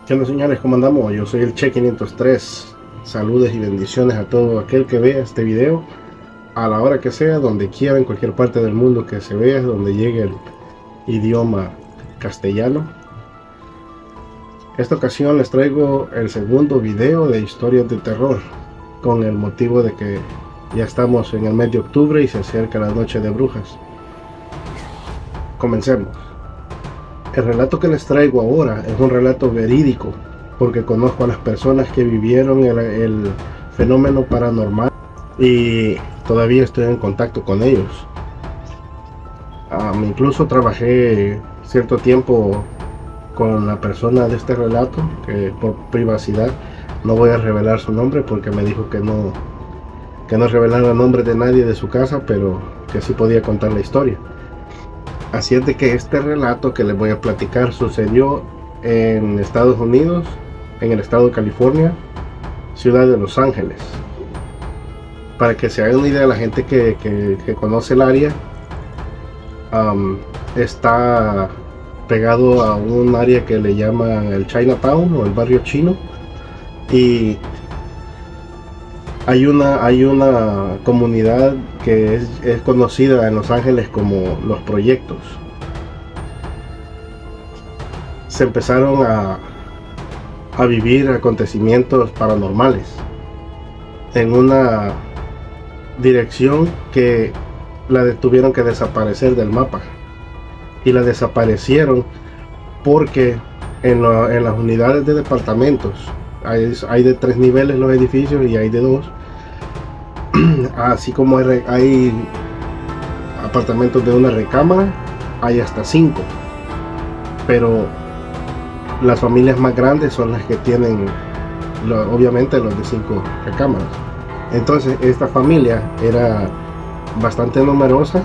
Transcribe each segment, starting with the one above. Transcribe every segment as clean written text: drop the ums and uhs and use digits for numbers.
¿Qué onda, señores? ¿Cómo andamos? Yo soy el Che 503. Saludos y bendiciones a todo aquel que vea este video a la hora que sea, donde quiera, en cualquier parte del mundo que se vea, donde llegue el idioma castellano. Esta ocasión les traigo el segundo video de historias de terror, con el motivo de que ya estamos en el mes de octubre y se acerca la noche de brujas. Comencemos. El relato que les traigo ahora es un relato verídico, porque conozco a las personas que vivieron el fenómeno paranormal y todavía estoy en contacto con ellos. Incluso trabajé cierto tiempo con la persona de este relato, que por privacidad no voy a revelar su nombre porque me dijo que no revelara el nombre de nadie de su casa, pero que sí podía contar la historia. Así es de que este relato que les voy a platicar sucedió en Estados Unidos, en el estado de California, ciudad de Los Ángeles. Para que se hagan una idea, la gente que conoce el área, está pegado a un área que le llaman el Chinatown o el barrio chino, y hay una comunidad que es conocida en Los Ángeles como Los Proyectos. Se empezaron a vivir acontecimientos paranormales en una dirección que tuvieron que desaparecer del mapa, y la desaparecieron porque en las unidades de departamentos hay de 3 niveles los edificios y hay de 2, así como hay apartamentos de una recámara, hay hasta 5, pero las familias más grandes son las que tienen obviamente los de 5 recámaras. Entonces esta familia era bastante numerosa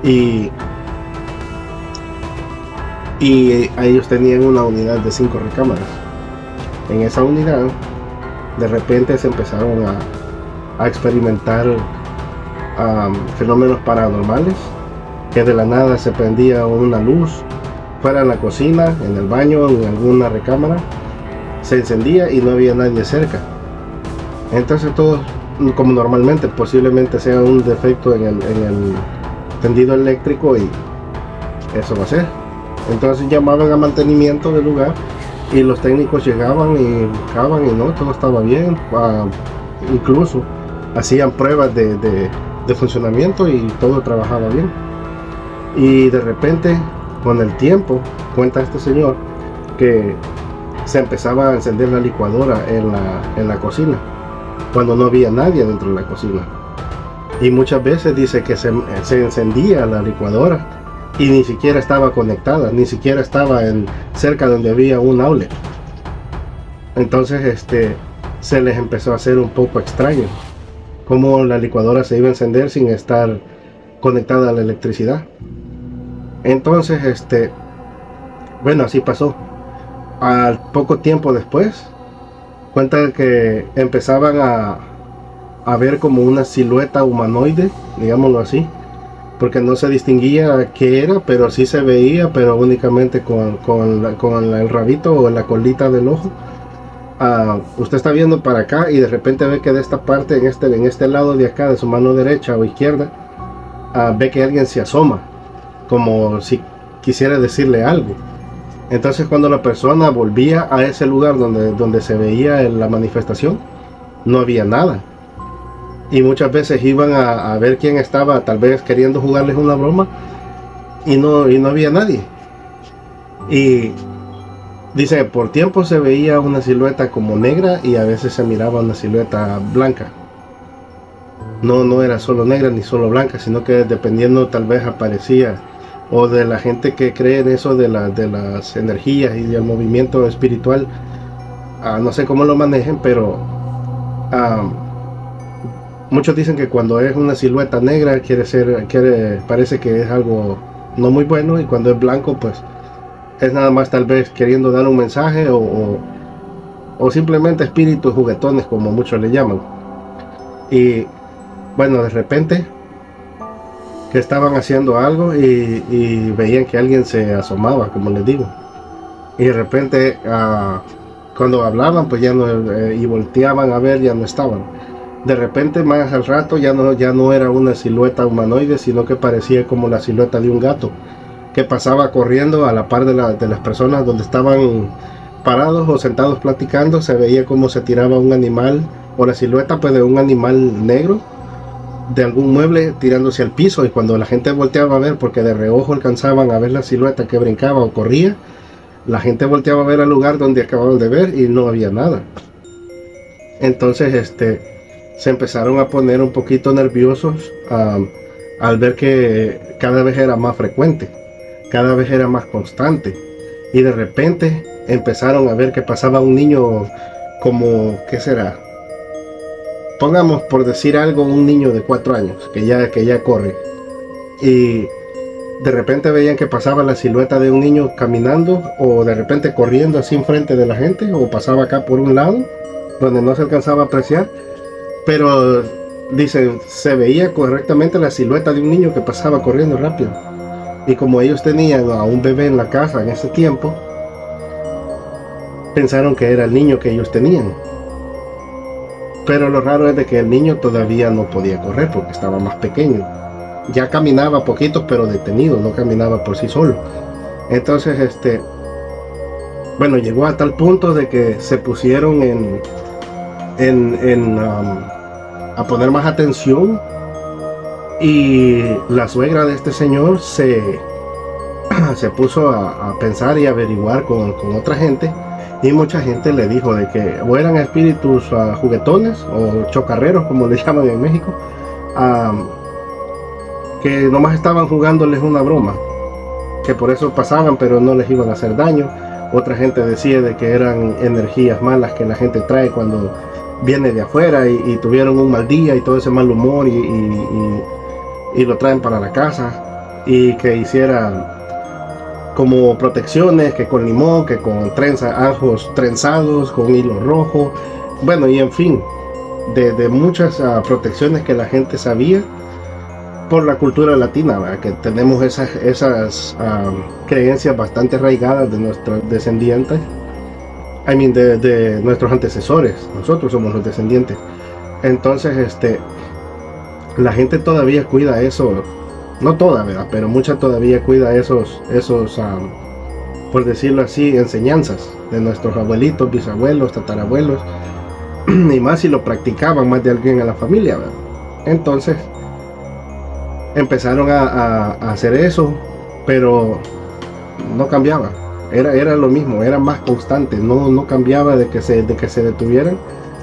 y ellos tenían una unidad de 5 recámaras. En esa unidad de repente se empezaron a experimentar fenómenos paranormales, que de la nada se prendía una luz fuera en la cocina, en el baño, en alguna recámara, se encendía y no había nadie cerca. Entonces todos, como normalmente, posiblemente sea un defecto en el tendido eléctrico y eso va a ser. Entonces llamaban a mantenimiento del lugar y los técnicos llegaban y buscaban y no, todo estaba bien. Incluso hacían pruebas de funcionamiento y todo trabajaba bien. Y de repente, con el tiempo, cuenta este señor que se empezaba a encender la licuadora en la cocina cuando no había nadie dentro de la cocina, y muchas veces dice que se encendía la licuadora y ni siquiera estaba conectada, ni siquiera estaba cerca donde había un outlet. Entonces se les empezó a hacer un poco extraño cómo la licuadora se iba a encender sin estar conectada a la electricidad. Entonces bueno, así pasó. Al poco tiempo después cuenta que empezaban a ver como una silueta humanoide, digámoslo así, porque no se distinguía qué era, pero sí se veía, pero únicamente con el rabito o la colita del ojo. Usted está viendo para acá y de repente ve que de esta parte, en este lado de acá, de su mano derecha o izquierda, ve que alguien se asoma, como si quisiera decirle algo. Entonces cuando la persona volvía a ese lugar donde se veía la manifestación, no había nada. Y muchas veces iban a ver quién estaba tal vez queriendo jugarles una broma, y no había nadie. Y dice, por tiempo se veía una silueta como negra y a veces se miraba una silueta blanca. No era solo negra ni solo blanca, sino que dependiendo tal vez aparecía, o de la gente que cree en eso de las energías y del movimiento espiritual, no sé cómo lo manejen, pero muchos dicen que cuando es una silueta negra parece que es algo no muy bueno, y cuando es blanco pues es nada más tal vez queriendo dar un mensaje, o simplemente espíritus juguetones, como muchos le llaman. Y bueno, de repente que estaban haciendo algo y veían que alguien se asomaba, como les digo. y de repente cuando hablaban pues ya no, y volteaban a ver, ya no estaban. De repente más al rato ya no era una silueta humanoide, sino que parecía como la silueta de un gato que pasaba corriendo a la par de las personas donde estaban parados o sentados platicando. Se veía como se tiraba un animal o la silueta pues de un animal negro de algún mueble tirándose al piso, y cuando la gente volteaba a ver, porque de reojo alcanzaban a ver la silueta que brincaba o corría, la gente volteaba a ver al lugar donde acababan de ver y no había nada. Entonces se empezaron a poner un poquito nerviosos al ver que cada vez era más frecuente, cada vez era más constante, y de repente empezaron a ver que pasaba un niño como, ¿qué será? Pongamos por decir algo, un niño de 4 años que ya corre, y de repente veían que pasaba la silueta de un niño caminando o de repente corriendo así enfrente de la gente, o pasaba acá por un lado donde no se alcanzaba a apreciar, pero dicen, se veía correctamente la silueta de un niño que pasaba corriendo rápido. Y como ellos tenían a un bebé en la casa en ese tiempo, pensaron que era el niño que ellos tenían. Pero lo raro es de que el niño todavía no podía correr porque estaba más pequeño. Ya caminaba poquito, pero detenido, no caminaba por sí solo. Entonces, bueno, llegó a tal punto de que se pusieron a poner más atención, y la suegra de este señor se puso a pensar y averiguar con otra gente, y mucha gente le dijo de que o eran espíritus juguetones o chocarreros como le llaman en México, que nomás estaban jugándoles una broma, que por eso pasaban pero no les iban a hacer daño. Otra gente decía de que eran energías malas que la gente trae cuando viene de afuera y tuvieron un mal día y todo ese mal humor y lo traen para la casa, y que hiciera como protecciones, que con limón, que con ajos trenzados, con hilo rojo, bueno, y en fin, de muchas protecciones que la gente sabía por la cultura latina, ¿verdad? Que tenemos esas creencias bastante arraigadas de nuestros descendientes, de nuestros antecesores. Nosotros somos los descendientes. Entonces, la gente todavía cuida eso, no toda, ¿verdad? Pero mucha todavía cuida esos por decirlo así, enseñanzas de nuestros abuelitos, bisabuelos, tatarabuelos, y más si lo practicaban más de alguien en la familia, ¿verdad? Entonces empezaron a hacer eso, pero no cambiaba, era lo mismo, era más constante, no cambiaba de que se detuvieran,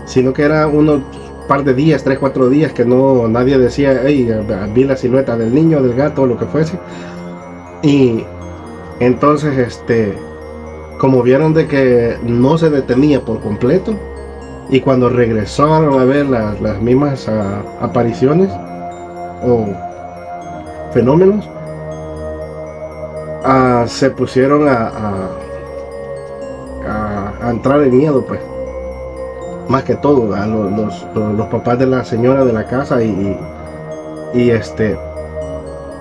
sino que era unos par de días, 3, 4 días que nadie decía, hey, vi la silueta del niño, del gato, o lo que fuese. Y entonces como vieron de que no se detenía por completo, y cuando regresaron a ver las mismas apariciones o fenómenos, se pusieron a entrar en miedo, pues, más que todo a los papás de la señora de la casa, y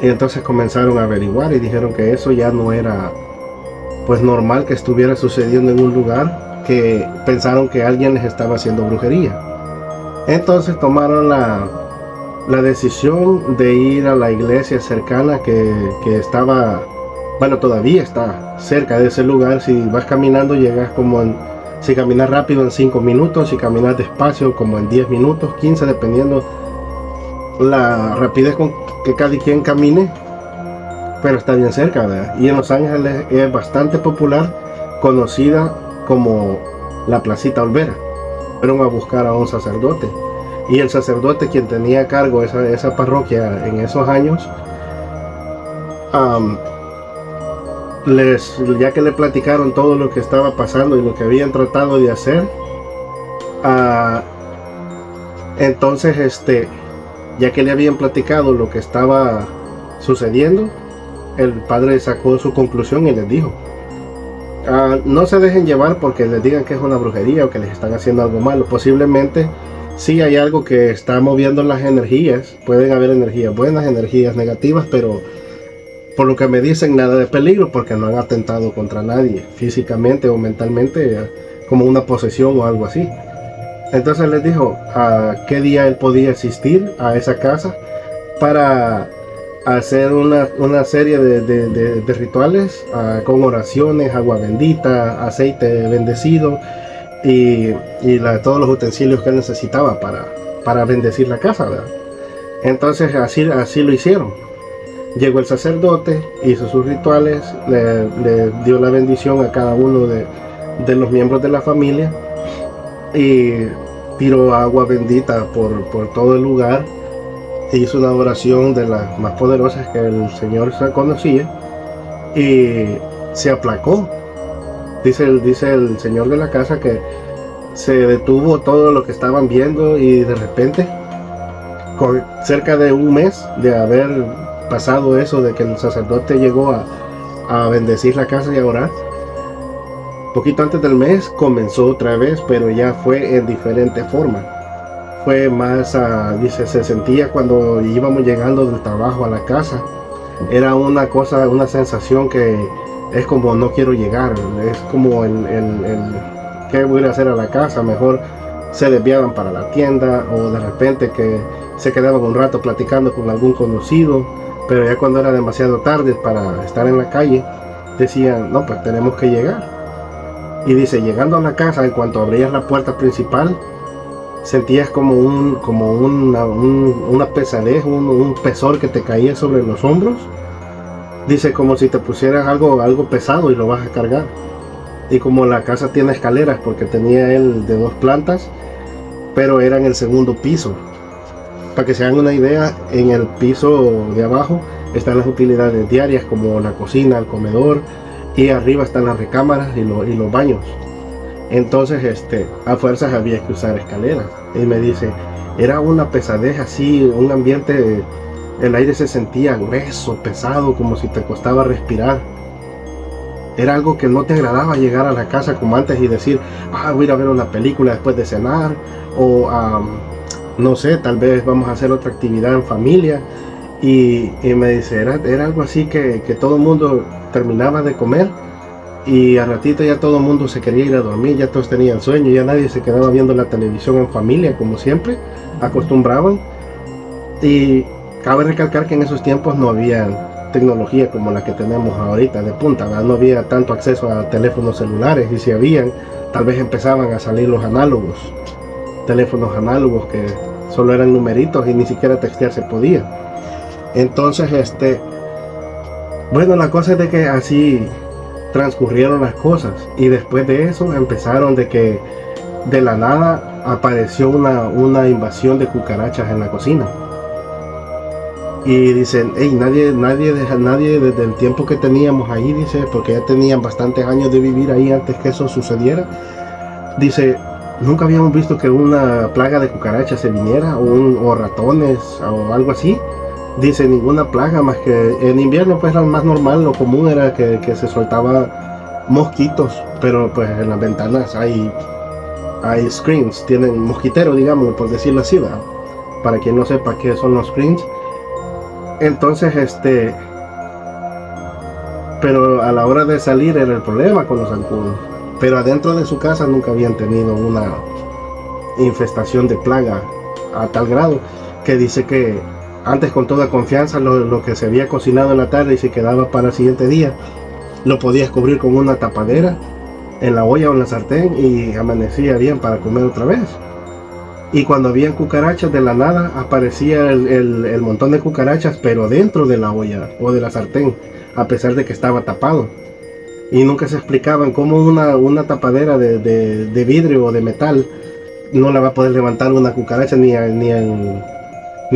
entonces comenzaron a averiguar y dijeron que eso ya no era pues normal que estuviera sucediendo en un lugar, que pensaron que alguien les estaba haciendo brujería. Entonces tomaron la decisión de ir a la iglesia cercana que estaba, bueno, todavía está cerca de ese lugar. Si vas caminando llegas si caminas rápido en 5 minutos, si caminas despacio como en 10 minutos, 15, dependiendo la rapidez con que cada quien camine, pero está bien cerca, ¿verdad? Y en Los Ángeles es bastante popular, conocida como la Placita Olvera. Fueron a buscar a un sacerdote, y el sacerdote, quien tenía a cargo esa parroquia en esos años, ya que le platicaron todo lo que estaba pasando y lo que habían tratado de hacer, entonces ya que le habían platicado lo que estaba sucediendo, el padre sacó su conclusión y les dijo, no se dejen llevar porque les digan que es una brujería o que les están haciendo algo malo. Posiblemente sí hay algo que está moviendo las energías. Pueden haber energías buenas, energías negativas, pero Por lo que me dicen, nada de peligro, porque no han atentado contra nadie, físicamente o mentalmente, como una posesión o algo así. Entonces les dijo a qué día él podía asistir a esa casa para hacer una serie de rituales, con oraciones, agua bendita, aceite bendecido y todos los utensilios que él necesitaba para bendecir la casa, ¿verdad? Entonces así lo hicieron. Llegó el sacerdote, hizo sus rituales, le dio la bendición a cada uno de los miembros de la familia y tiró agua bendita por todo el lugar. Hizo una oración de las más poderosas que el Señor se conocía y se aplacó. Dice el señor de la casa que se detuvo todo lo que estaban viendo y de repente, con cerca de un mes de haber pasado eso, de que el sacerdote llegó a bendecir la casa y a orar, poquito antes del mes comenzó otra vez, pero ya fue en diferente forma. Fue más, dice, se sentía cuando íbamos llegando del trabajo a la casa, era una sensación que es como no quiero llegar, es como ¿qué voy a ir a hacer a la casa? Mejor se desviaban para la tienda, o de repente que se quedaban un rato platicando con algún conocido, pero ya cuando era demasiado tarde para estar en la calle, decían, no, pues tenemos que llegar. Y dice, llegando a la casa, en cuanto abrías la puerta principal, sentías como una pesadez, un pesor que te caía sobre los hombros. Dice, como si te pusieras algo pesado y lo vas a cargar. Y como la casa tiene escaleras, porque tenía él de 2 plantas, pero era en el segundo piso. Para que se hagan una idea, en el piso de abajo están las utilidades diarias como la cocina, el comedor, y arriba están las recámaras y los baños. Entonces a fuerzas había que usar escaleras. Y me dice, era una pesadez así, un ambiente, el aire se sentía grueso, pesado, como si te costaba respirar. Era algo que no te agradaba llegar a la casa como antes y decir, voy a ir a ver una película después de cenar, o no sé, tal vez vamos a hacer otra actividad en familia. Y me dice, era algo así que todo el mundo terminaba de comer y al ratito ya todo el mundo se quería ir a dormir, ya todos tenían sueño, ya nadie se quedaba viendo la televisión en familia como siempre acostumbraban. Y cabe recalcar que en esos tiempos no había tecnología como la que tenemos ahorita de punta, ¿verdad? No había tanto acceso a teléfonos celulares, y si habían, tal vez empezaban a salir los análogos, teléfonos análogos que solo eran numeritos y ni siquiera textear se podía. Entonces bueno, la cosa es de que así transcurrieron las cosas, y después de eso empezaron de que de la nada apareció una invasión de cucarachas en la cocina. Y dicen, nadie desde el tiempo que teníamos ahí, dice, porque ya tenían bastantes años de vivir ahí antes que eso sucediera, dice, nunca habíamos visto que una plaga de cucarachas se viniera, o ratones o algo así. Dice, ninguna plaga, más que en invierno pues lo más normal, lo común era que se soltaba mosquitos, pero pues en las ventanas hay screens, tienen mosquitero, digamos, por decirlo así, ¿verdad? Para quien no sepa qué son los screens. Entonces pero a la hora de salir era el problema con los zancudos, pero adentro de su casa nunca habían tenido una infestación de plaga a tal grado que dice que antes, con toda confianza, lo que se había cocinado en la tarde y se quedaba para el siguiente día, lo podías cubrir con una tapadera en la olla o en la sartén y amanecía bien para comer otra vez. Y cuando habían cucarachas, de la nada aparecía el montón de cucarachas, pero dentro de la olla o de la sartén, a pesar de que estaba tapado. Y nunca se explicaban cómo una tapadera de vidrio o de metal no la va a poder levantar una cucaracha ni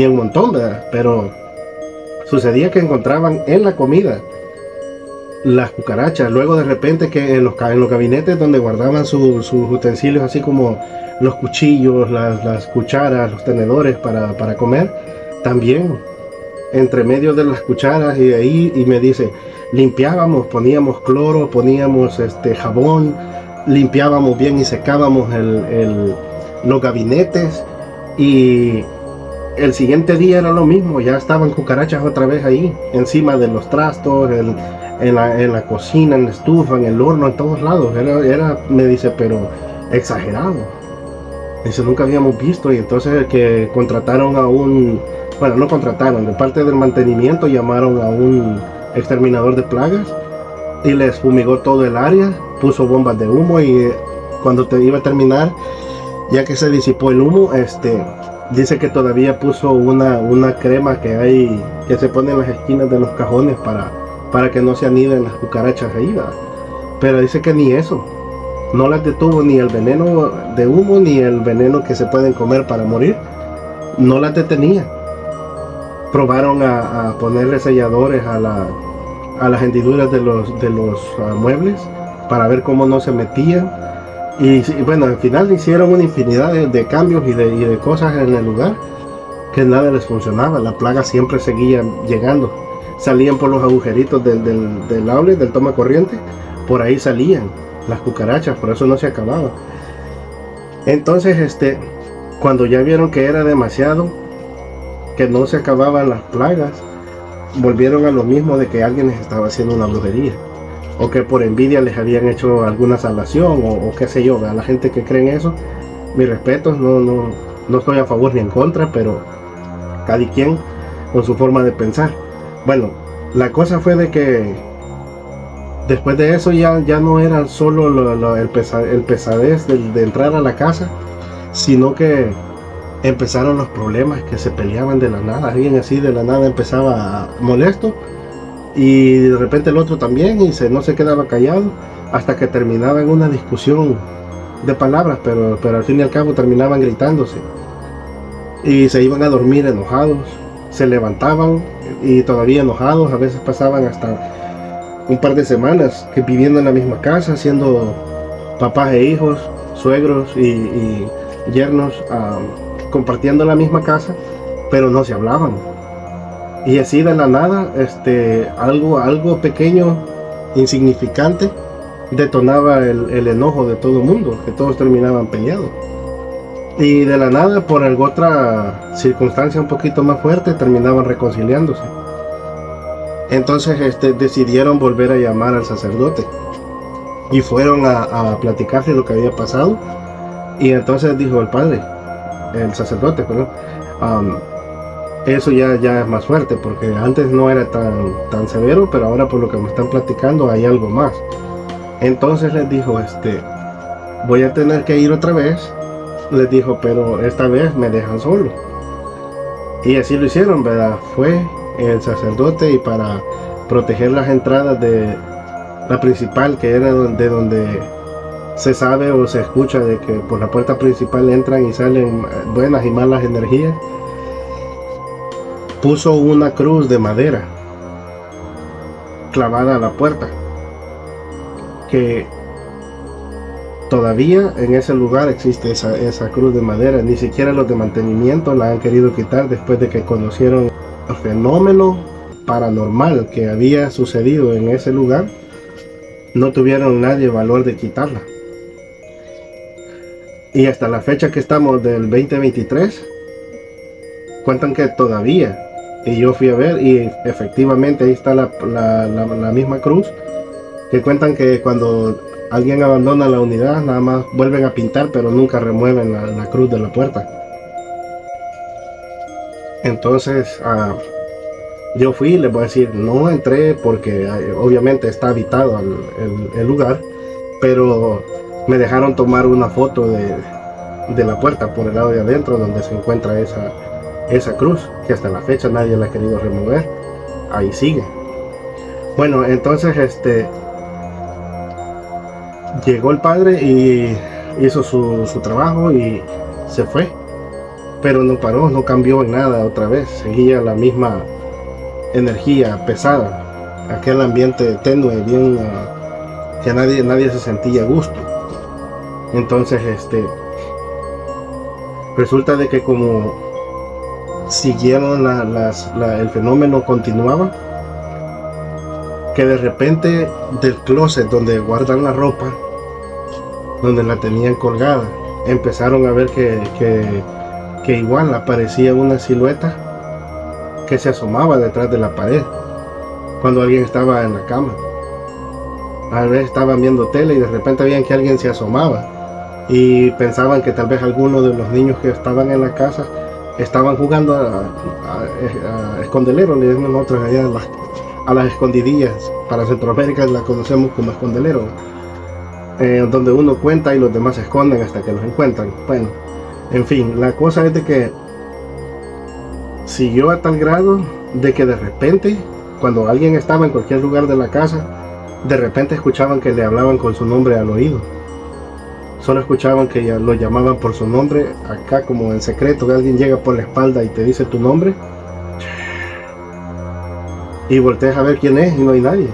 un montón, ¿verdad? Pero sucedía que encontraban en la comida las cucarachas. Luego de repente que en los gabinetes donde guardaban sus utensilios, así como los cuchillos, las cucharas, los tenedores para comer, también entre medio de las cucharas y ahí, y me dice, limpiábamos, poníamos cloro, poníamos jabón, limpiábamos bien y secábamos los gabinetes, y el siguiente día era lo mismo, ya estaban cucarachas otra vez ahí, encima de los trastos, en la cocina, en la estufa, en el horno, en todos lados. Me dice, pero exagerado. Dice, nunca habíamos visto. Y entonces que contrataron a bueno, no contrataron, de parte del mantenimiento llamaron a un exterminador de plagas y les fumigó todo el área, puso bombas de humo y cuando iba a terminar, ya que se disipó el humo, dice que todavía puso una crema que se pone en las esquinas de los cajones para que no se aniden las cucarachas ahí, ¿verdad? Pero dice que ni eso, no las detuvo ni el veneno de humo ni el veneno que se pueden comer para morir, no las detenía. Probaron a ponerle selladores a las hendiduras de los muebles para ver cómo no se metían. Y bueno, al final hicieron una infinidad de cambios y de cosas en el lugar que nada les funcionaba. La plaga siempre seguía llegando. Salían por los agujeritos del outlet, del toma corriente. Por ahí salían las cucarachas, por eso no se acababa. Entonces, cuando ya vieron que era demasiado, que no se acababan las plagas, volvieron a lo mismo de que alguien les estaba haciendo una brujería, o que por envidia les habían hecho alguna salvación, o qué sé yo. A la gente que cree en eso, mis respetos, no estoy a favor ni en contra, pero cada quien con su forma de pensar. Bueno, la cosa fue de que después de eso ya no era solo el pesadez de entrar a la casa, sino que empezaron los problemas, que se peleaban de la nada. Alguien así de la nada empezaba molesto y de repente el otro también, y no se quedaba callado hasta que terminaba en una discusión de palabras, pero al fin y al cabo terminaban gritándose y se iban a dormir enojados, se levantaban y todavía enojados. A veces pasaban hasta un par de semanas que viviendo en la misma casa, siendo papás e hijos, suegros y yernos, compartiendo la misma casa, pero no se hablaban. Y así de la nada, algo pequeño, insignificante, detonaba el enojo de todo el mundo, que todos terminaban peleados. Y de la nada, por alguna otra circunstancia un poquito más fuerte, terminaban reconciliándose. Entonces decidieron volver a llamar al sacerdote y fueron a platicarle lo que había pasado. Y entonces dijo el sacerdote, perdón, eso ya es más fuerte, porque antes no era tan severo, pero ahora por lo que me están platicando hay algo más. Entonces les dijo, voy a tener que ir otra vez. Les dijo, pero esta vez me dejan solo. Y así lo hicieron, ¿verdad? Fue el sacerdote, y para proteger las entradas de la principal, que era donde se sabe o se escucha de que por la puerta principal entran y salen buenas y malas energías, puso una cruz de madera clavada a la puerta, que todavía en ese lugar existe esa cruz de madera. Ni siquiera los de mantenimiento la han querido quitar después de que conocieron el fenómeno paranormal que había sucedido en ese lugar. No tuvieron nadie valor de quitarla. Y hasta la fecha que estamos del 2023, cuentan que todavía, y yo fui a ver y efectivamente ahí está la misma cruz, que cuentan que cuando alguien abandona la unidad nada más vuelven a pintar, pero nunca remueven la cruz de la puerta. Entonces yo fui, les voy a decir, no entré porque obviamente está habitado el lugar, pero me dejaron tomar una foto de la puerta por el lado de adentro, donde se encuentra esa cruz, que hasta la fecha nadie la ha querido remover. Ahí sigue. Bueno, entonces llegó el padre y hizo su trabajo y se fue, pero no paró, no cambió en nada otra vez. Seguía la misma energía pesada, aquel ambiente tenue, bien, que nadie se sentía a gusto. Entonces resulta de que como siguieron el fenómeno continuaba, que de repente del closet donde guardan la ropa, donde la tenían colgada, empezaron a ver que que igual aparecía una silueta que se asomaba detrás de la pared cuando alguien estaba en la cama. A veces estaban viendo tele y de repente veían que alguien se asomaba y pensaban que tal vez alguno de los niños que estaban en la casa estaban jugando a escondelero, le decimos nosotros allá a las escondidillas. Para Centroamérica las conocemos como escondelero, donde uno cuenta y los demás se esconden hasta que los encuentran. Bueno, en fin, la cosa es de que siguió a tal grado de que de repente, cuando alguien estaba en cualquier lugar de la casa, de repente escuchaban que le hablaban con su nombre al oído. Solo escuchaban que ya lo llamaban por su nombre, acá como en secreto, que alguien llega por la espalda y te dice tu nombre. Y volteas a ver quién es y no hay nadie.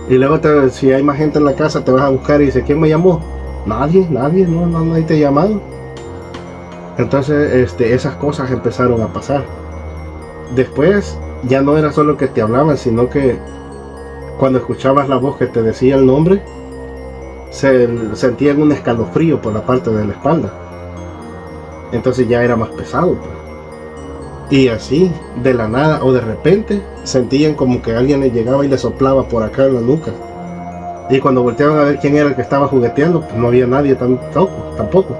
Y luego si hay más gente en la casa te vas a buscar y dice, ¿quién me llamó? Nadie, nadie te ha llamado. Entonces esas cosas empezaron a pasar. Después ya no era solo que te hablaban, sino que cuando escuchabas la voz que te decía el nombre, sentían un escalofrío por la parte de la espalda. Entonces ya era más pesado, pues. Y así, de la nada o de repente, sentían como que alguien les llegaba y les soplaba por acá en la nuca. Y cuando volteaban a ver quién era el que estaba jugueteando, pues no había nadie tampoco.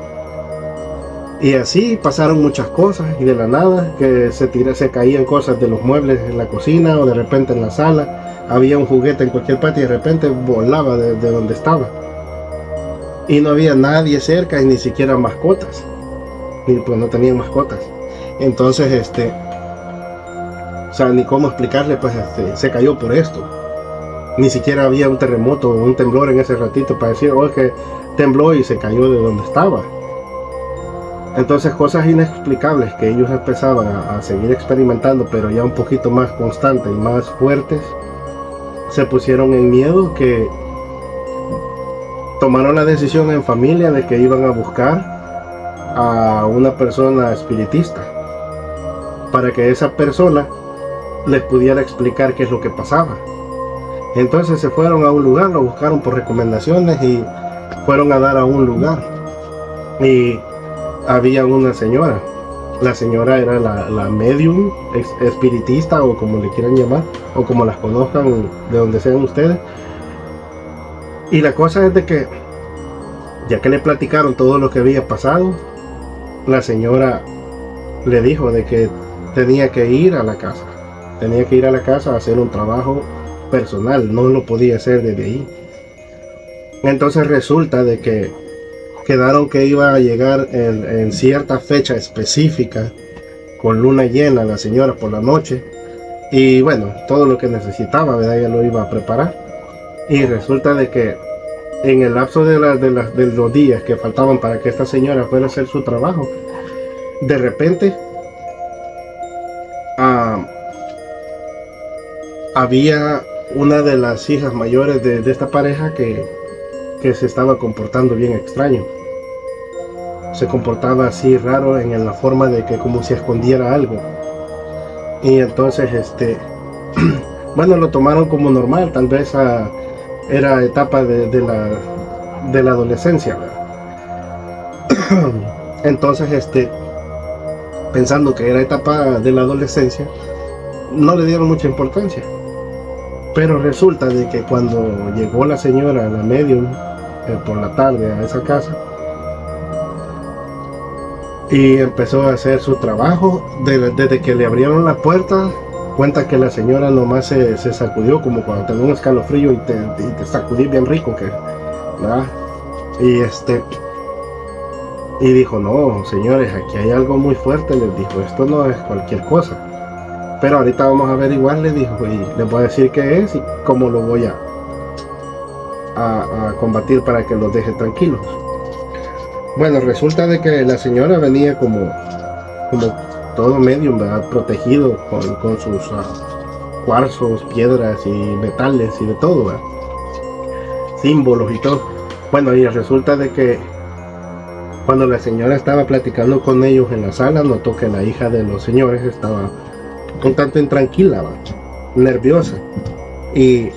Y así pasaron muchas cosas, y de la nada que se caían cosas de los muebles en la cocina o de repente en la sala. Había un juguete en cualquier parte y de repente volaba de donde estaba. Y no había nadie cerca y ni siquiera mascotas. Y pues no tenían mascotas. Entonces, o sea, ni cómo explicarle, pues se cayó por esto. Ni siquiera había un terremoto o un temblor en ese ratito para decir, oh, es que tembló y se cayó de donde estaba. Entonces, cosas inexplicables que ellos empezaban a seguir experimentando, pero ya un poquito más constantes y más fuertes, se pusieron en miedo, que tomaron la decisión en familia de que iban a buscar a una persona espiritista para que esa persona les pudiera explicar qué es lo que pasaba. Entonces se fueron a un lugar, lo buscaron por recomendaciones y fueron a dar a un lugar. Y había una señora. La señora era la medium espiritista, o como le quieran llamar, o como las conozcan de donde sean ustedes. Y la cosa es de que, ya que le platicaron todo lo que había pasado, la señora le dijo de que tenía que ir a la casa. Tenía que ir a la casa a hacer un trabajo personal, no lo podía hacer desde ahí. Entonces resulta de que quedaron que iba a llegar en cierta fecha específica, con luna llena, la señora por la noche. Y bueno, todo lo que necesitaba, ¿verdad? Ella lo iba a preparar. Y resulta de que en el lapso de los días que faltaban para que esta señora fuera a hacer su trabajo, de repente había una de las hijas mayores de esta pareja que se estaba comportando bien extraño. Se comportaba así raro en la forma de que como si escondiera algo. Y entonces bueno, lo tomaron como normal, tal vez era etapa de la adolescencia, ¿verdad? Entonces pensando que era etapa de la adolescencia, no le dieron mucha importancia. Pero resulta de que cuando llegó la señora, la medium, por la tarde a esa casa, y empezó a hacer su trabajo, desde que le abrieron la puerta, cuenta que la señora nomás se sacudió como cuando te da un escalofrío y te sacudí bien rico, ¿verdad? Y dijo, no, señores, aquí hay algo muy fuerte, les dijo, esto no es cualquier cosa. Pero ahorita vamos a averiguar, le dijo, y les voy a decir qué es y cómo lo voy a combatir para que los deje tranquilos. Bueno, resulta de que la señora venía como todo medium, ¿verdad? Protegido con sus cuarzos, piedras y metales y de todo, ¿verdad? Símbolos y todo. Bueno, y resulta de que cuando la señora estaba platicando con ellos en la sala, notó que la hija de los señores estaba un tanto intranquila, ¿verdad? Nerviosa. Y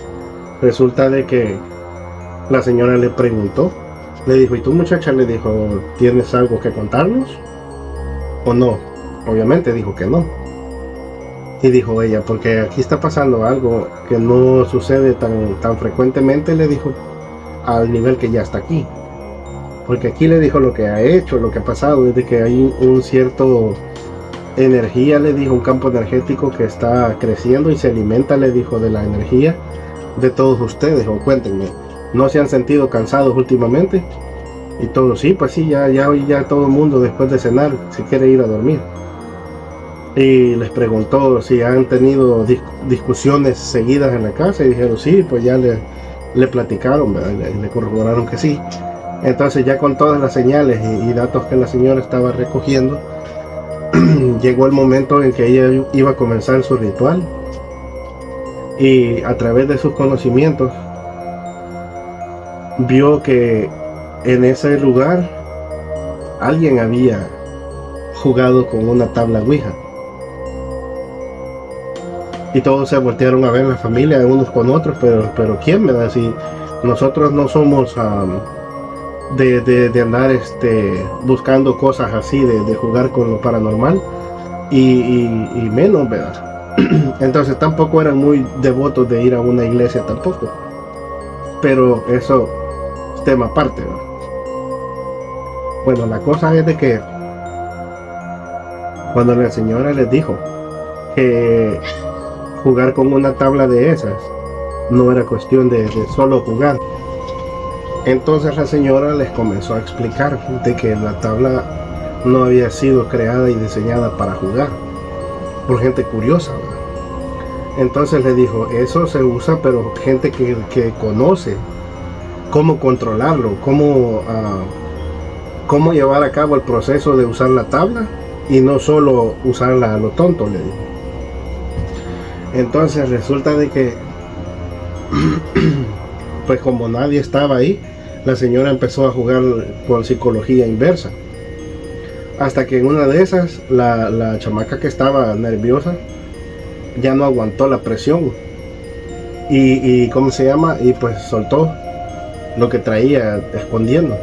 resulta de que la señora le preguntó, le dijo, ¿y tú, muchacha? Le dijo, ¿tienes algo que contarnos? o no. Obviamente dijo que no. Y dijo ella, porque aquí está pasando algo que no sucede tan frecuentemente, le dijo, al nivel que ya está aquí. Porque aquí le dijo lo que ha hecho, lo que ha pasado, es de que hay un cierto energía, le dijo, un campo energético que está creciendo y se alimenta, le dijo, de la energía de todos ustedes. O cuéntenme, ¿no se han sentido cansados últimamente? Y todos, sí, pues sí, ya todo el mundo después de cenar se quiere ir a dormir. Y les preguntó si han tenido discusiones seguidas en la casa y dijeron sí, pues ya le platicaron, ¿verdad? Le corroboraron que sí. Entonces ya con todas las señales y datos que la señora estaba recogiendo, llegó el momento en que ella iba a comenzar su ritual, y a través de sus conocimientos vio que en ese lugar alguien había jugado con una tabla Ouija. Y todos se voltearon a ver, la familia, unos con otros, pero ¿quién, verdad? Si nosotros no somos de andar buscando cosas así, de jugar con lo paranormal, y menos, ¿verdad? Entonces tampoco eran muy devotos de ir a una iglesia tampoco. Pero eso es tema aparte, ¿verdad? Bueno, la cosa es de que cuando la señora les dijo que jugar con una tabla de esas no era cuestión de solo jugar, entonces la señora les comenzó a explicar de que la tabla no había sido creada y diseñada para jugar por gente curiosa, ¿verdad? Entonces le dijo, eso se usa, pero gente que conoce cómo controlarlo, cómo llevar a cabo el proceso de usar la tabla y no solo usarla a lo tonto, le dijo. Entonces resulta de que pues como nadie estaba ahí, la señora empezó a jugar con psicología inversa, hasta que en una de esas la chamaca que estaba nerviosa ya no aguantó la presión y ¿cómo se llama? Y pues soltó lo que traía escondiendo.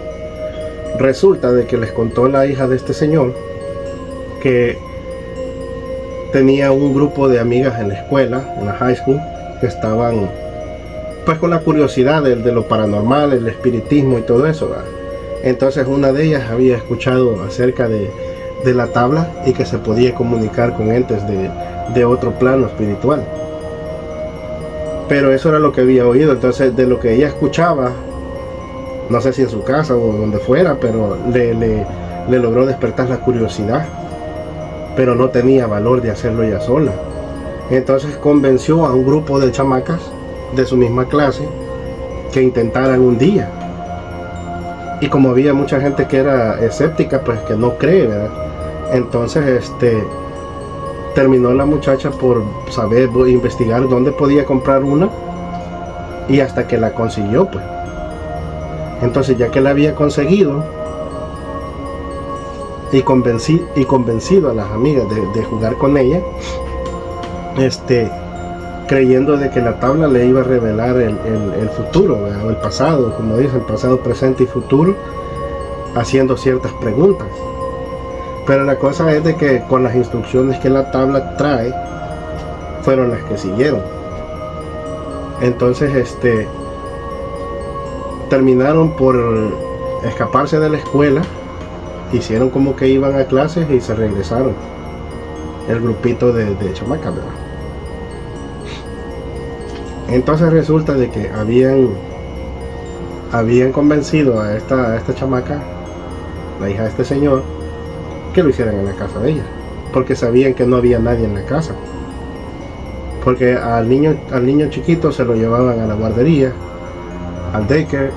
Resulta de que les contó la hija de este señor que tenía un grupo de amigas en la escuela, en la high school, que estaban pues con la curiosidad de lo paranormal, el espiritismo y todo eso, ¿verdad? Entonces una de ellas había escuchado acerca de la tabla y que se podía comunicar con entes de otro plano espiritual. Pero eso era lo que había oído. Entonces de lo que ella escuchaba, no sé si en su casa o donde fuera, pero le logró despertar la curiosidad, pero no tenía valor de hacerlo ella sola. Entonces convenció a un grupo de chamacas de su misma clase que intentaran un día. Y como había mucha gente que era escéptica, pues que no cree, ¿verdad? Entonces terminó la muchacha por saber, investigar dónde podía comprar una, y hasta que la consiguió, pues. Entonces ya que la había conseguido y convencido a las amigas de jugar con ella, creyendo de que la tabla le iba a revelar el futuro, o el pasado, como dicen, pasado, presente y futuro, haciendo ciertas preguntas. Pero la cosa es de que con las instrucciones que la tabla trae fueron las que siguieron. Entonces terminaron por escaparse de la escuela, hicieron como que iban a clases y se regresaron, el grupito de chamacas, ¿verdad? Entonces resulta de que habían convencido a esta chamaca, la hija de este señor, que lo hicieran en la casa de ella, porque sabían que no había nadie en la casa, porque al niño chiquito se lo llevaban a la guardería, al daycare,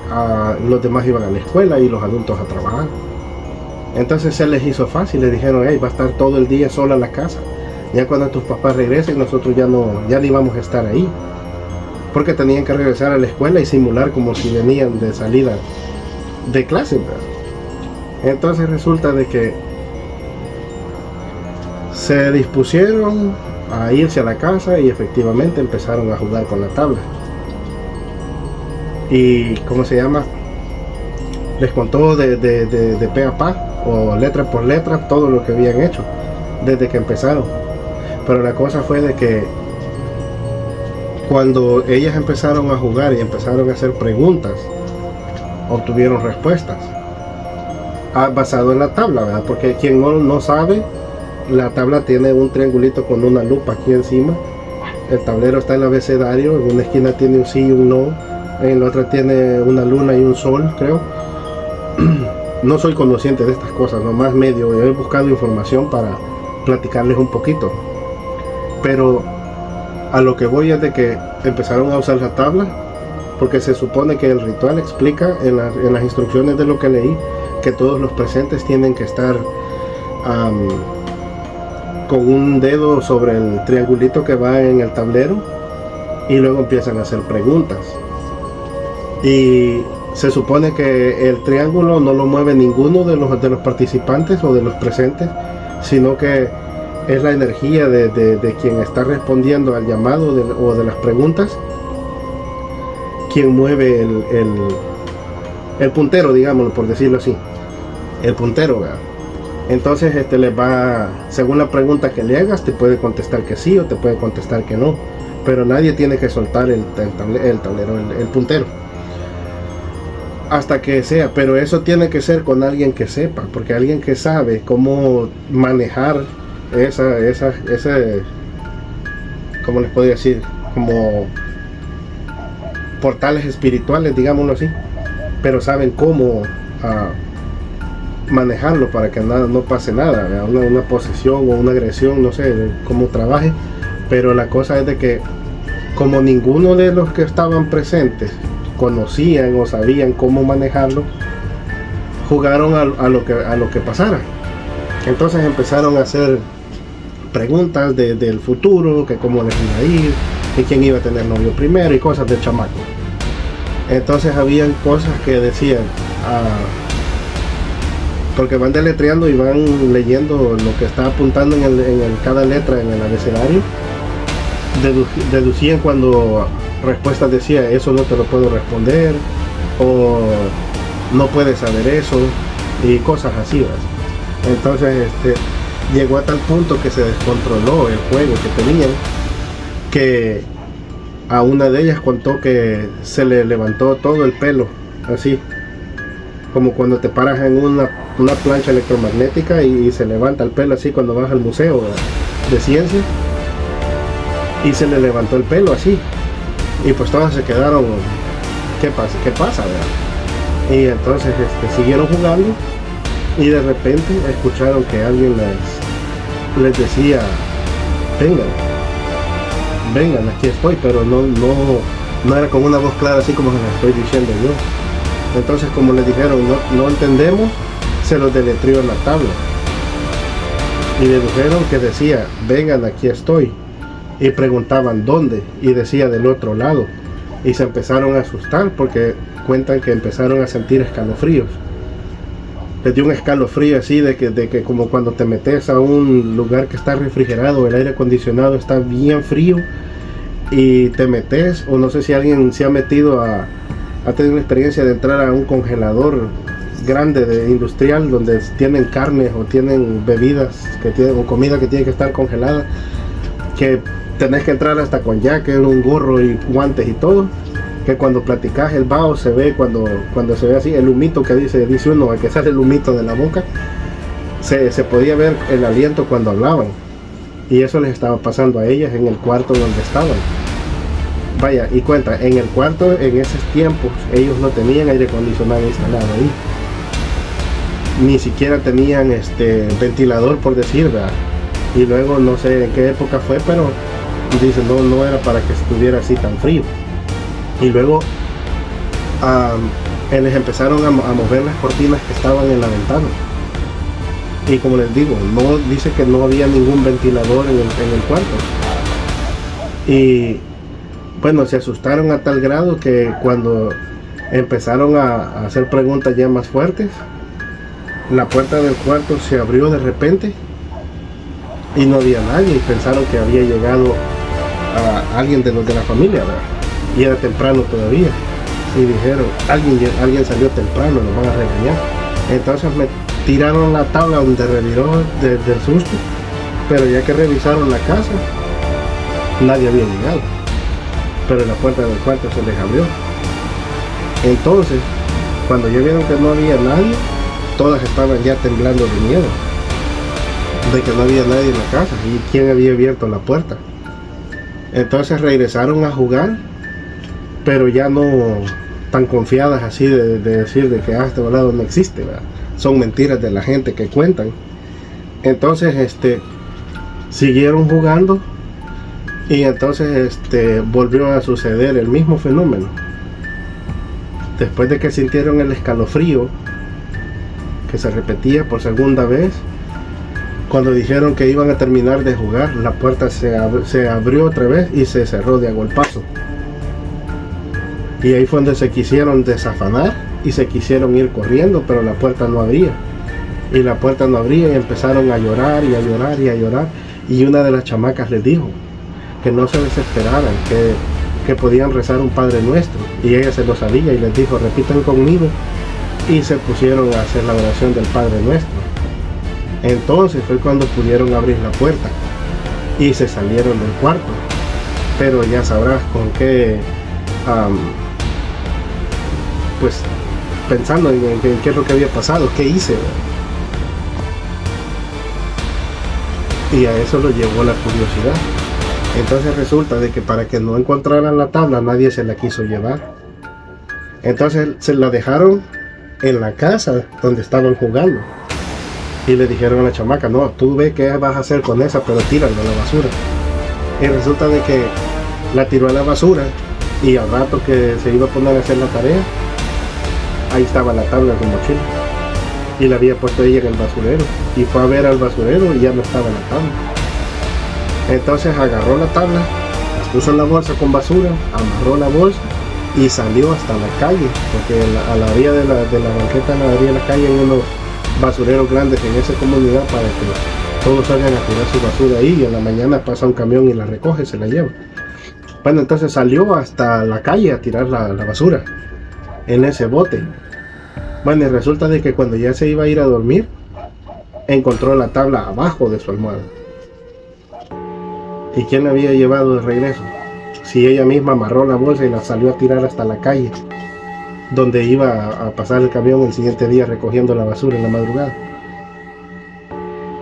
los demás iban a la escuela y los adultos a trabajar. Entonces se les hizo fácil, le dijeron, hey, va a estar todo el día sola en la casa, ya cuando tus papás regresen nosotros ya ni vamos a estar ahí, porque tenían que regresar a la escuela y simular como si venían de salida de clase, ¿verdad? Entonces resulta de que se dispusieron a irse a la casa y efectivamente empezaron a jugar con la tabla. Y ¿cómo se llama? Les contó de pe a pa o letra por letra todo lo que habían hecho desde que empezaron. Pero la cosa fue de que cuando ellas empezaron a jugar y empezaron a hacer preguntas, obtuvieron respuestas basado en la tabla, ¿verdad? Porque quien no sabe, la tabla tiene un triangulito con una lupa aquí encima. El tablero está en el abecedario, en una esquina tiene un sí y un no, en la otra tiene una luna y un sol, creo. No soy conociente de estas cosas, nomás medio he buscado información para platicarles un poquito. Pero a lo que voy es de que empezaron a usar la tabla, porque se supone que el ritual explica en las instrucciones de lo que leí, que todos los presentes tienen que estar con un dedo sobre el triangulito que va en el tablero, y luego empiezan a hacer preguntas. Y se supone que el triángulo no lo mueve ninguno de los participantes o de los presentes, sino que es la energía de quien está respondiendo al llamado o de las preguntas, quien mueve el puntero, digámoslo, por decirlo así, el puntero, ¿verdad? Entonces les va, según la pregunta que le hagas, te puede contestar que sí o te puede contestar que no, pero nadie tiene que soltar el tablero, el puntero, hasta que sea. Pero eso tiene que ser con alguien que sepa, porque alguien que sabe cómo manejar ese, ¿cómo les podría decir? Como portales espirituales, digámoslo así, pero saben cómo manejarlo para que no pase nada, una posesión o una agresión, no sé cómo trabaje. Pero la cosa es de que como ninguno de los que estaban presentes conocían o sabían cómo manejarlo, jugaron a lo que pasara. Entonces empezaron a hacer preguntas del futuro, que cómo les iba a ir, que quién iba a tener novio primero y cosas del chamaco. Entonces habían cosas que decían, porque van deletreando y van leyendo lo que está apuntando en cada letra en el abecedario. Deducían cuando respuestas decía, eso no te lo puedo responder, o no puedes saber eso, y cosas así, ¿verdad? Entonces llegó a tal punto que se descontroló el juego que tenían, que a una de ellas contó que se le levantó todo el pelo, así como cuando te paras en una plancha electromagnética y se levanta el pelo así cuando vas al museo de ciencia, y se le levantó el pelo así, y pues todas se quedaron, ¿qué pasa, ¿verdad? Y entonces siguieron jugando, y de repente escucharon que alguien les decía, vengan, aquí estoy, pero no era con una voz clara así como se lo estoy diciendo yo. Entonces, como les dijeron, no entendemos, se los deletreó en la tabla, y le dijeron que decía, vengan, aquí estoy, y preguntaban dónde, y decía del otro lado, y se empezaron a asustar porque cuentan que empezaron a sentir escalofríos. Les dio un escalofrío así de que como cuando te metes a un lugar que está refrigerado, el aire acondicionado está bien frío, y te metes, o no sé si alguien se ha metido ha tenido la experiencia de entrar a un congelador grande industrial donde tienen carnes o tienen bebidas o comida que tiene que estar congelada, que tenés que entrar hasta con jacket, un gorro y guantes y todo, que cuando platicas el vaho se ve, cuando se ve así el humito que dice uno, que sale el humito de la boca, se podía ver el aliento cuando hablaban, y eso les estaba pasando a ellas en el cuarto donde estaban. Vaya, y cuenta, en el cuarto en esos tiempos ellos no tenían aire acondicionado instalado ahí, ni siquiera tenían ventilador, por decir, ¿verdad? Y luego no sé en qué época fue, pero dicen no era para que estuviera así tan frío. Y luego les empezaron a mover las cortinas que estaban en la ventana, y como les digo, dice que no había ningún ventilador en el cuarto. Y bueno, se asustaron a tal grado que cuando empezaron a hacer preguntas ya más fuertes, la puerta del cuarto se abrió de repente y no había nadie, y pensaron que había llegado alguien de los de la familia, ¿verdad? Y era temprano todavía, y dijeron, alguien salió temprano, nos van a regañar. Entonces tiraron la tabla donde reviró del susto, pero ya que revisaron la casa, nadie había llegado, pero la puerta del cuarto se les abrió. Entonces, cuando ya vieron que no había nadie, todas estaban ya temblando de miedo, de que no había nadie en la casa y quién había abierto la puerta. Entonces regresaron a jugar, pero ya no tan confiadas así de decir de que este volado no existe, ¿verdad? Son mentiras de la gente que cuentan. Entonces siguieron jugando y entonces volvió a suceder el mismo fenómeno. Después de que sintieron el escalofrío que se repetía por segunda vez, cuando dijeron que iban a terminar de jugar, la puerta se abrió otra vez y se cerró de a golpazo. Y ahí fue donde se quisieron desafanar y se quisieron ir corriendo, pero la puerta no abría. Y la puerta no abría y empezaron a llorar y a llorar y a llorar. Y una de las chamacas les dijo que no se desesperaran, que podían rezar un Padre Nuestro. Y ella se lo sabía y les dijo, repitan conmigo. Y se pusieron a hacer la oración del Padre Nuestro. Entonces fue cuando pudieron abrir la puerta y se salieron del cuarto. Pero ya sabrás con qué, pues pensando en qué es lo que había pasado, qué hice. Y a eso lo llevó la curiosidad. Entonces resulta de que para que no encontraran la tabla, nadie se la quiso llevar. Entonces se la dejaron en la casa donde estaban jugando. Y le dijeron a la chamaca, no, tú ve qué vas a hacer con esa, pero tírala a la basura. Y resulta de que la tiró a la basura y al rato que se iba a poner a hacer la tarea, ahí estaba la tabla en su mochila. Y la había puesto ella en el basurero. Y fue a ver al basurero y ya no estaba la tabla. Entonces agarró la tabla, la puso en la bolsa con basura, amarró la bolsa y salió hasta la calle. Porque a la orilla de la banqueta, a la orilla de la calle, hay unos basureros grandes en esa comunidad para que todos salgan a tirar su basura ahí y en la mañana pasa un camión y la recoge, se la lleva. Bueno, entonces salió hasta la calle a tirar la basura en ese bote. Bueno, y resulta de que cuando ya se iba a ir a dormir, encontró la tabla abajo de su almohada. ¿Y quién la había llevado de regreso? Si ella misma amarró la bolsa y la salió a tirar hasta la calle, donde iba a pasar el camión el siguiente día recogiendo la basura en la madrugada.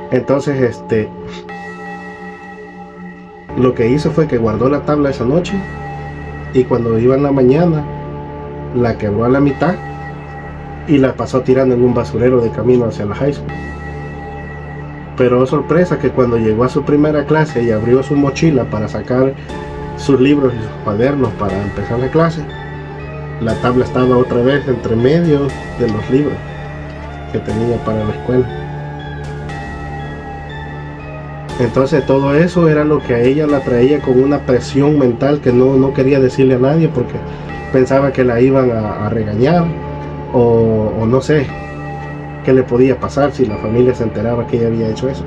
Entonces lo que hizo fue que guardó la tabla esa noche y cuando iba en la mañana la quebró a la mitad y la pasó tirando en un basurero de camino hacia la high school. Pero oh, sorpresa, que cuando llegó a su primera clase y abrió su mochila para sacar sus libros y sus cuadernos para empezar la clase, la tabla estaba otra vez entre medio de los libros que tenía para la escuela. Entonces todo eso era lo que a ella la traía con una presión mental que no quería decirle a nadie porque pensaba que la iban a regañar o no sé qué le podía pasar si la familia se enteraba que ella había hecho eso.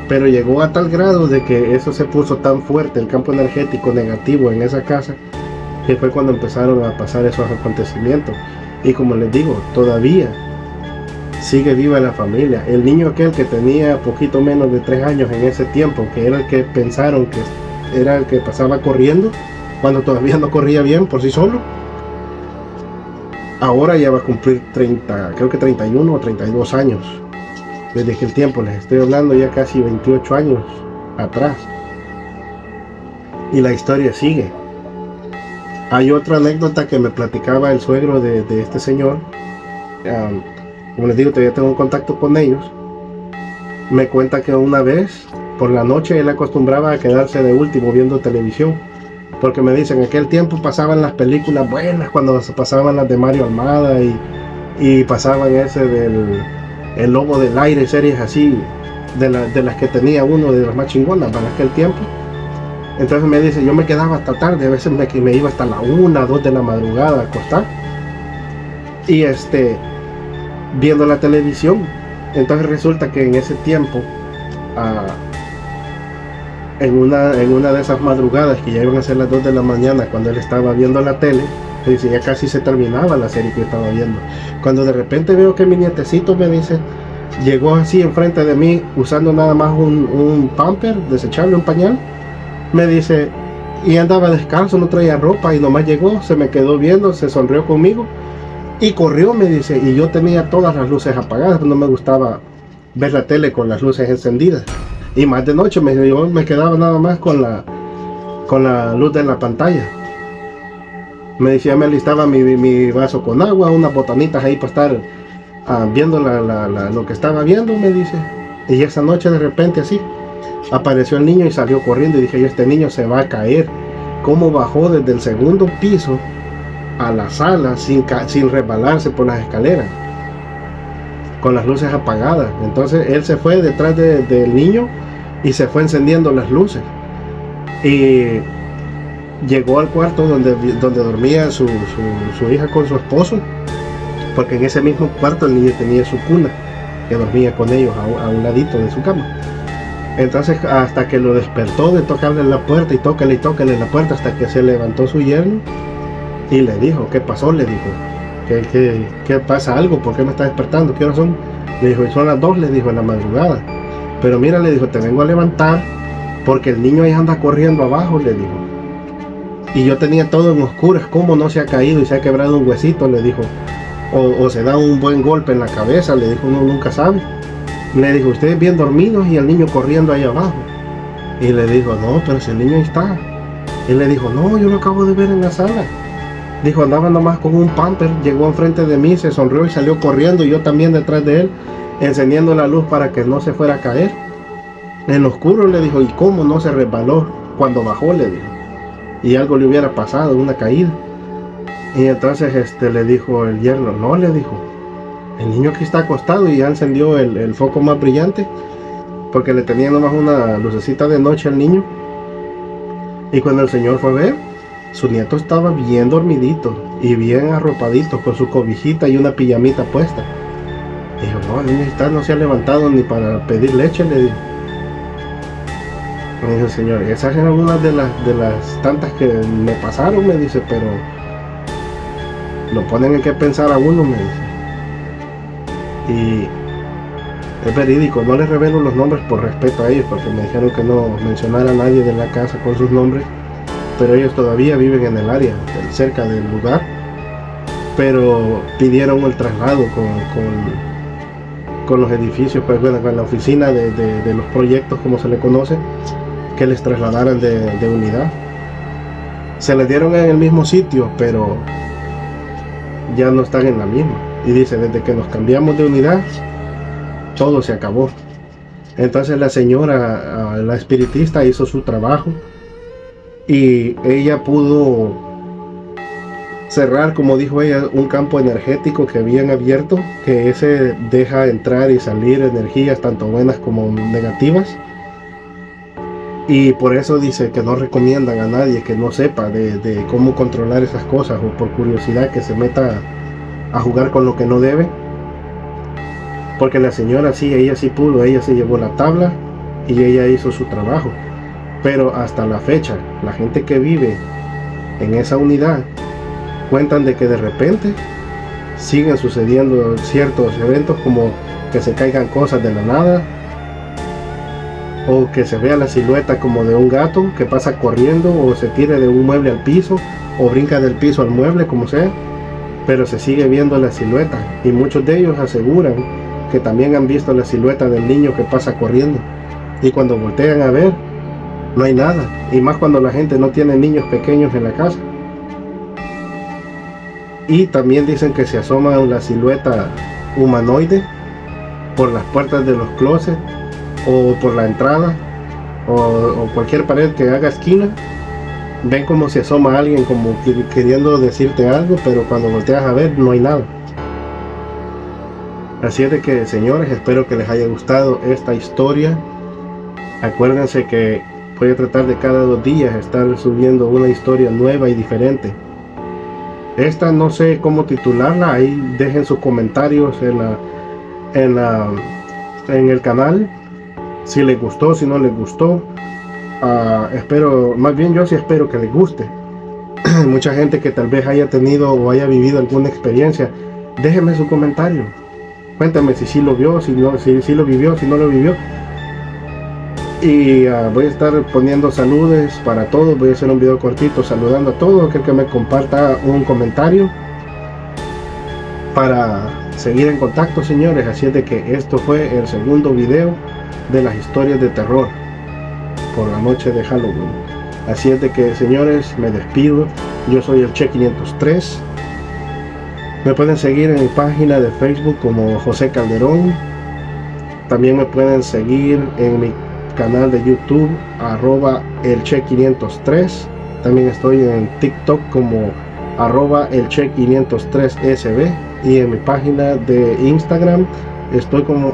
Pero llegó a tal grado de que eso se puso tan fuerte, el campo energético negativo en esa casa, que fue cuando empezaron a pasar esos acontecimientos. Y como les digo, todavía sigue viva la familia. El niño aquel que tenía poquito menos de 3 años en ese tiempo, que era el que pensaron que era el que pasaba corriendo, cuando todavía no corría bien por sí solo, ahora ya va a cumplir 30, creo que 31 o 32 años. Desde aquel tiempo, les estoy hablando ya casi 28 años atrás. Y la historia sigue. Hay otra anécdota que me platicaba el suegro de este señor. Como les digo, todavía tengo un contacto con ellos. Me cuenta que una vez por la noche él acostumbraba a quedarse de último viendo televisión, porque me dicen en aquel tiempo pasaban las películas buenas, cuando pasaban las de Mario Almada y pasaban ese del El Lobo del Aire, series así de las que tenía uno de las más chingonas para aquel tiempo. Entonces me dice, yo me quedaba hasta tarde, a veces me iba hasta la 1, 2 de la madrugada a acostar y viendo la televisión. Entonces resulta que en ese tiempo, en una de esas madrugadas que ya iban a ser las 2 de la mañana, cuando él estaba viendo la tele, dice, ya casi se terminaba la serie que yo estaba viendo, cuando de repente veo que mi nietecito me dice, llegó así enfrente de mí usando nada más un pamper desechable, un pañal. Me dice, y andaba descalzo, no traía ropa, y nomás llegó, se me quedó viendo, se sonrió conmigo y corrió, me dice, y yo tenía todas las luces apagadas, no me gustaba ver la tele con las luces encendidas, y más de noche yo me quedaba nada más con la luz de la pantalla. Me decía, me alistaba mi vaso con agua, unas botanitas ahí para estar viendo lo que estaba viendo, me dice. Y esa noche de repente así apareció el niño y salió corriendo, y dije yo, este niño se va a caer. ¿Cómo bajó desde el segundo piso a la sala sin resbalarse por las escaleras, con las luces apagadas? Entonces él se fue detrás del niño y se fue encendiendo las luces, y llegó al cuarto donde dormía su hija con su esposo, porque en ese mismo cuarto el niño tenía su cuna, que dormía con ellos a un ladito de su cama. Entonces hasta que lo despertó de tocarle la puerta, y tóquele la puerta, hasta que se levantó su yerno y le dijo, ¿qué pasó? Le dijo, ¿qué pasa algo? ¿Por qué me está despertando? ¿Qué horas son? Le dijo, son las 2, le dijo, en la madrugada. Pero mira, le dijo, te vengo a levantar porque el niño ahí anda corriendo abajo, le dijo. Y yo tenía todo en oscuras, ¿cómo no se ha caído y se ha quebrado un huesito? Le dijo, o se da un buen golpe en la cabeza, le dijo, uno nunca sabe. Le dijo, ustedes bien dormidos y el niño corriendo ahí abajo. Y le dijo, no, pero si el niño ahí está. Y le dijo, no, yo lo acabo de ver en la sala. Dijo, andaba nomás con un pamper, llegó enfrente de mí, se sonrió y salió corriendo, y yo también detrás de él, encendiendo la luz para que no se fuera a caer. En lo oscuro, le dijo, ¿y cómo no se resbaló cuando bajó? Le dijo, y algo le hubiera pasado, una caída. Y entonces le dijo el yerno, no, le dijo, el niño aquí está acostado, y ya encendió el foco más brillante, porque le tenía nomás una lucecita de noche al niño. Y cuando el señor fue a ver, su nieto estaba bien dormidito y bien arropadito, con su cobijita y una pijamita puesta. Dijo, no, el niño no se ha levantado ni para pedir leche, le dijo. Me dijo el señor, esas eran unas de las tantas que me pasaron, me dice, pero lo ponen en qué pensar a uno, me dice. Y es verídico, no les revelo los nombres por respeto a ellos, porque me dijeron que no mencionara a nadie de la casa con sus nombres, pero ellos todavía viven en el área, cerca del lugar, pero pidieron el traslado con los edificios, pues bueno, con la oficina de los proyectos, como se le conoce, que les trasladaran de unidad. Se les dieron en el mismo sitio, pero ya no están en la misma. Y dice, desde que nos cambiamos de unidad, todo se acabó. Entonces la señora, la espiritista, hizo su trabajo, y ella pudo cerrar, como dijo ella, un campo energético que habían abierto, que ese deja entrar y salir energías tanto buenas como negativas. Y por eso dice que no recomiendan a nadie que no sepa de cómo controlar esas cosas, o por curiosidad que se meta a jugar con lo que no debe. Porque la señora sí, ella sí pudo, ella se llevó la tabla y ella hizo su trabajo. Pero hasta la fecha, la gente que vive en esa unidad cuentan de que de repente siguen sucediendo ciertos eventos, como que se caigan cosas de la nada, o que se vea la silueta como de un gato que pasa corriendo, o se tire de un mueble al piso, o brinca del piso al mueble, como sea, pero se sigue viendo la silueta. Y muchos de ellos aseguran que también han visto la silueta del niño que pasa corriendo, y cuando voltean a ver, no hay nada, y más cuando la gente no tiene niños pequeños en la casa. Y también dicen que se asoma la silueta humanoide por las puertas de los closets, o por la entrada, o cualquier pared que haga esquina. Ven como se asoma alguien, como queriendo decirte algo, pero cuando volteas a ver, no hay nada. Así es de que, señores, espero que les haya gustado esta historia. Acuérdense que voy a tratar de cada 2 días estar subiendo una historia nueva y diferente. Esta no sé cómo titularla, ahí dejen sus comentarios en el canal, si les gustó, si no les gustó. Espero, más bien yo sí espero que les guste. Mucha gente que tal vez haya tenido o haya vivido alguna experiencia, déjenme su comentario. Cuéntame si sí lo vio, si no, si lo vivió, si no lo vivió. Y voy a estar poniendo saludos para todos. Voy a hacer un video cortito saludando a todos, aquel que me comparta un comentario para seguir en contacto, señores. Así es de que esto fue el segundo video de las historias de terror por la noche de Halloween. Así es de que, señores, me despido. Yo soy el Che 503. Me pueden seguir en mi página de Facebook como José Calderón. También me pueden seguir en mi canal de YouTube @el Che 503. También estoy en TikTok como el Che 503 SB, y en mi página de Instagram estoy como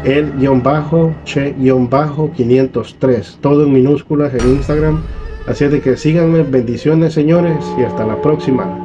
el-Che-503, todo en minúsculas en Instagram. Así es de que síganme. Bendiciones, señores, y hasta la próxima.